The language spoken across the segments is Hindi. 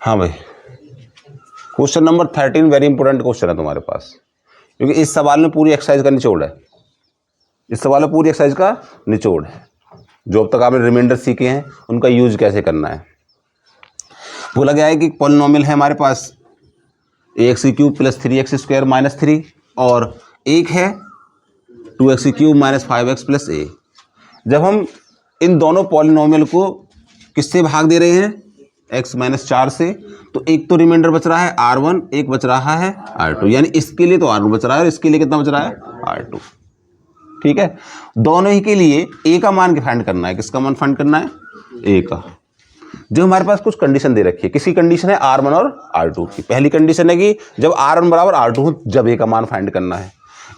हाँ भाई, question number 13 very important question है तुम्हारे पास, क्योंकि इस सवाल में पूरी एक्सरसाइज का निचोड़ है। इस सवाल में पूरी एक्सरसाइज का निचोड़ है। जो अब तक आपने रिमाइंडर सीखे हैं उनका यूज कैसे करना है। बोला गया है कि पॉलिनोमियल है हमारे पास ax³ + 3x² - 3 और एक है 2x³ - 5x + a। जब हम इन दोनों पॉलिनोमियल को किससे भाग दे रहे हैं, x - 4 से, तो एक तो रिमाइंडर बच रहा है r1, एक बच रहा है r2, यानी इसके लिए तो r1 बच रहा है और इसके लिए कितना बच रहा है r2। ठीक है, दोनों ही के लिए a का मान फाइंड करना है। किसका मान फाइंड करना है, a का। जो हमारे पास कुछ कंडीशन दे रखी है, किसकी कंडीशन है, r1 और r2 की। पहली कंडीशन है कि जब r1 बराबर r2 हो जब a का मान फाइंड करना है।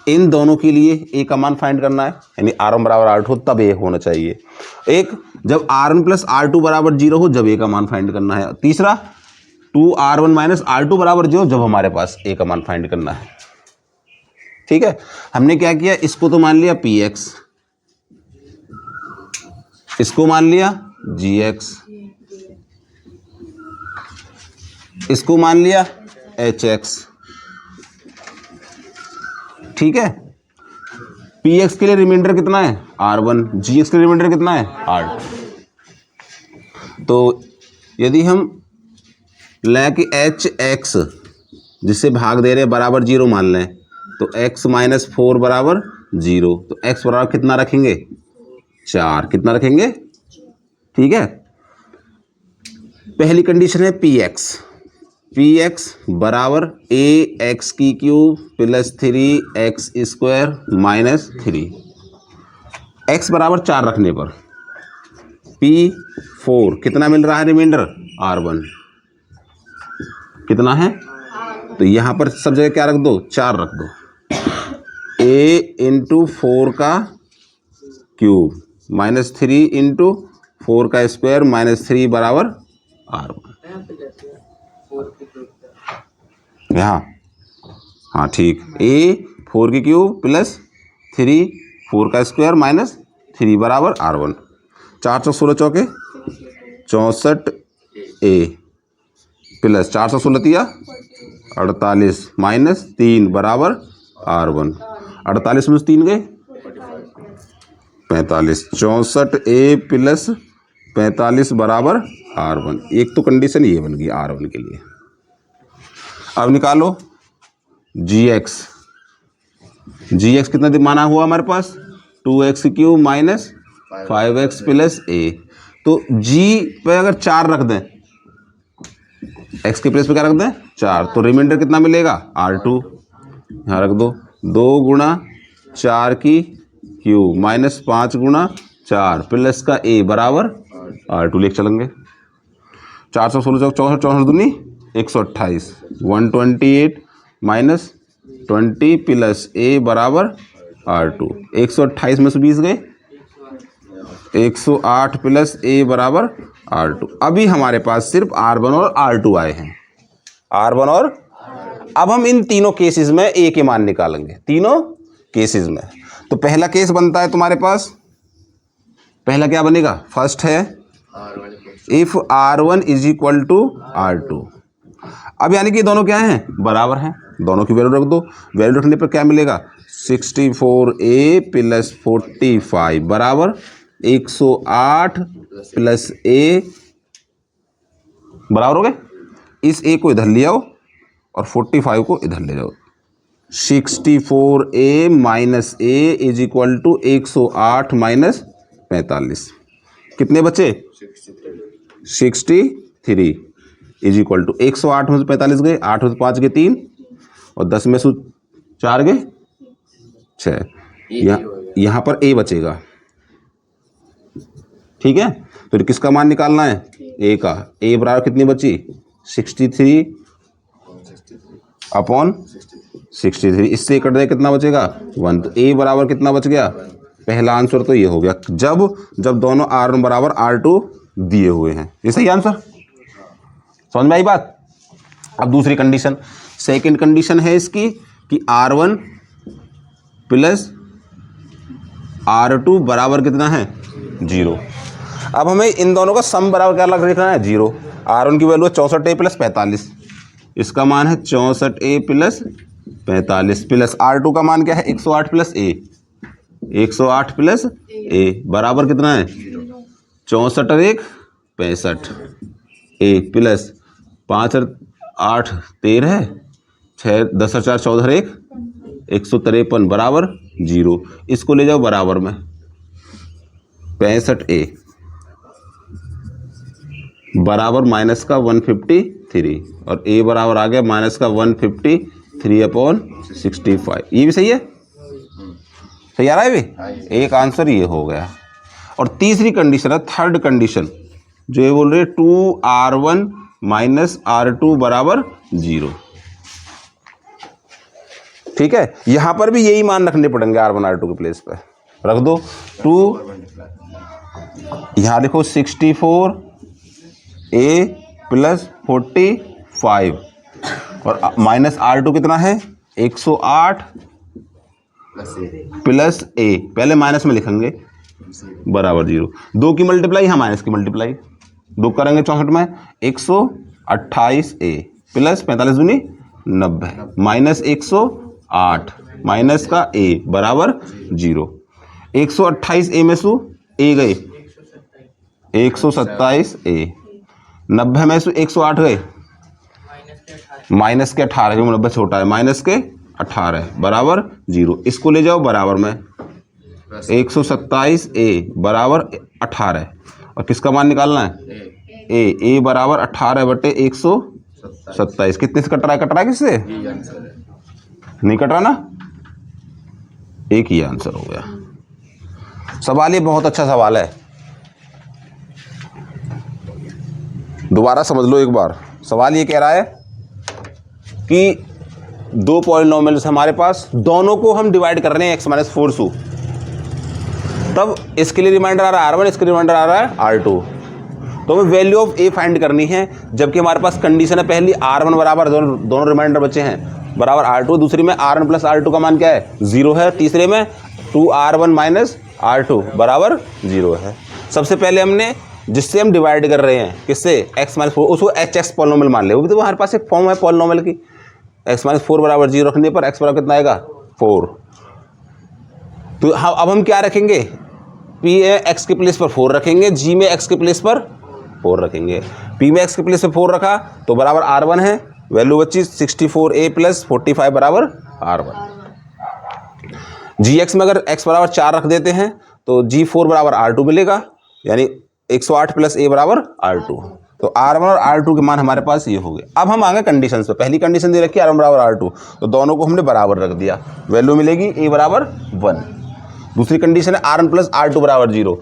इन दोनों के लिए a का मान फाइंड करना है, यानी r1 बराबर r2 हो तब a होना चाहिए। एक, जब r1 + r2 बराबर 0 हो जब a का मान फाइंड करना है। तीसरा, 2r1 - r2 बराबर 0 जब हमारे पास a का मान फाइंड करना है। ठीक है, हमने क्या किया, इसको तो मान लिया px, इसको मान लिया gx, इसको मान लिया hx। ठीक है, px के लिए रिमाइंडर कितना है r1, gx के लिए रिमाइंडर कितना है r2। तो यदि हम लें कि hx जिससे भाग दे रहे हैं बराबर 0 मान लें, तो x - 4 बराबर 0, तो x बराबर कितना रखेंगे 4, कितना रखेंगे। ठीक है, पहली कंडीशन है px बराबर ax³ + 3x² - 3। x बराबर 4 रखने पर p4 कितना मिल रहा है रिमाइंडर r1 कितना है, तो यहाँ पर सब जगह क्या रख दो, 4 रख दो। a × 4 का क्यूब - 3 × 4 का स्क्वायर - 3 बराबर r1। यहाँ हाँ ठीक, a 4 की क्यूब + 3 4 का स्क्वायर - 3 बराबर r1। 4 × 16 चौके 64 a + 4 × 16 48 - 3 बराबर r1। 48 में 3 गए 45, 64 a + 45 बराबर r1। एक तो कंडीशन ये बन गई r1 के लिए। अब निकालो gx कितना माना हुआ हमारे पास, 2x³ - 5x + a। तो g पे अगर 4 रख दें, x के प्लेस पे क्या रख दें 4, तो रिमाइंडर कितना मिलेगा r2। यहाँ रख दो, 2 × 4 की क्यूब - 5 × 4 प्लस का a बराबर r2 लेके चलेंगे। 4 × 16 64 64 दूनी 128 128 - 20 प्लस a बराबर r2। 128 में से 20 गए 108 प्लस a बराबर r2। अभी हमारे पास सिर्फ r1 और r2 आए हैं, r1 और। अब हम इन तीनों केसेस में a के मान निकालेंगे, तीनों केसेस में। तो पहला केस बनता है तुम्हारे पास, पहला क्या बनेगा, फर्स्ट है इफ r1 = r2। अब यानी कि दोनों क्या हैं, बराबर हैं, दोनों की वैल्यू रख दो। वैल्यू रखने पर क्या मिलेगा, 64a + 45 बराबर 108 + a बराबर हो गए। इस a को इधर ले आओ और 45 को इधर ले जाओ। 64a - a = 108 - 45 कितने बचे 63 = 108 में से 45 गए, 8 में से 5 गए 3 और 10 में से 4 गए 6। यहाँ पर a बचेगा। ठीक है, तो किसका मान निकालना है, a का। a बराबर कितनी बची 63 अपॉन 63, इससे कट जाए कितना बचेगा 1। तो a बराबर कितना बच गया, पहला आंसर तो ये हो गया, जब दोनों r1 बराबर r2 दिए हुए हैं। ये सही आंसर, समझ में आई बात। अब दूसरी कंडीशन, सेकंड कंडीशन है इसकी कि r1 + r2 बराबर कितना है 0। अब हमें इन दोनों का सम बराबर क्या लिखना है 0। R1 की वैल्यू है 64A प्लस 45, इसका मान है 64A प्लस 45 प्लस R2 का मान क्या है 108 प्लस A, 108 प्लस A बराबर कितना है 64 और 1 65 A प्लस 5 और 8 13, 6 10 और 4 14 और 1 153 बराबर 0। इसको ले जाओ बराबर में 65A बराबर माइनस का 153 और A बराबर आ गया माइनस का 153/65। ये भी सही है, सही आ रहा है भी, एक आंसर ये हो गया। और तीसरी कंडीशन है, थर्ड कंडीशन, जो ये बोल रहे 2R1 माइनस R2 बराबर 0। ठीक है, यहां पर भी यही मान रखने पड़ेंगे R1 R2 के प्लेस पे रख दो 2, यहां लिखो 64A प्लस 45 और माइनस R2 कितना है 108 प्लस A, पहले माइनस में लिखेंगे बराबर 0। 2 की मल्टीप्लाई, यहाँ माइनस की मल्टीप्लाई, 2 करेंगे 64 में 128A प्लस 45 दूनी 90 माइनस 108 माइनस का A बराबर 0। 128A में सु A गए 127A, 90 में से 108 गए माइनस के 18, क्योंकि 90 छोटा है, माइनस के 18 बराबर 0। इसको ले जाओ बराबर में 127A बराबर 18 और किसका मान निकालना है A बराबर 18/127। कितने से कट रहा है किससे नहीं कट रहा ना, एक ही आंसर हो गया। सवाल ये बहुत अच्छा सवाल है, दोबारा समझ लो एक बार। सवाल ये कह रहा है कि दो पॉलिनोमियल्स हमारे पास, दोनों को हम डिवाइड कर रहे हैं x माइनस 4 से, तब इसके लिए रिमाइंडर आ रहा है R1, इसके लिए रिमाइंडर आ रहा है R2। तो हमें वैल्यू ऑफ A फाइंड करनी है, जबकि हमारे पास कंडीशन है पहली R1 बराबर, दोनों रिमाइंडर बचे हैं बराबर R2, दूसरी में R1 प्लस R2 का मान क्या है 0 है, तीसरे में 2R1 माइनस R2 बराबर 0 है। सबसे पहले हमने जिससे हम डिवाइड कर रहे हैं किससे x माइनस 4, उसको HX पॉलिनोमियल मान ले, वो भी तो हमारे पास एक फॉर्म है पॉलिनोमियल की। x माइनस 4 बराबर 0 रखने पर x बराबर कितना आएगा 4। तो अब हम क्या रखेंगे, P में x के प्लेस पर 4 रखेंगे, G में x के प्लेस पर 4 रखेंगे। P में x के प्लेस पर 4 रखा तो बराबर R1 है, वैल्यू बची 64A प्लस 45 बराबर R1। GX में अगर x बराबर 4 रख देते हैं तो G4 बराबर R2 मिलेगा, यानी 108 प्लस A बराबर R2। तो R1 और R2 के मान हमारे पास ये हो गए। अब हम आ गए कंडीशन पे। पहली कंडीशन दे रखी है R1 बराबर R2, तो दोनों को हमने बराबर रख दिया, वैल्यू मिलेगी A बराबर 1। दूसरी कंडीशन है R1 प्लस R2 बराबर 0,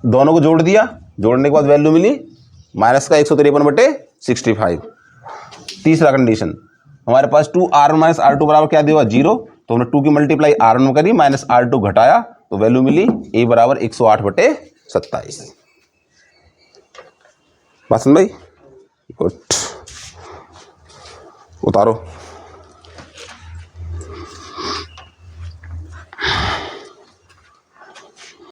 दोनों को जोड़ दिया, जोड़ने के बाद वैल्यू मिली माइनस का 153/65। तीसरा कंडीशन हमारे पास 2R1 माइनस R2 बराबर क्या देगा 0, तो हमने 2 की मल्टीप्लाई R1 में करी, माइनस R2 घटाया तो वैल्यू मिली A बराबर 108/27। बात समझ भाई, गुड, उतारो।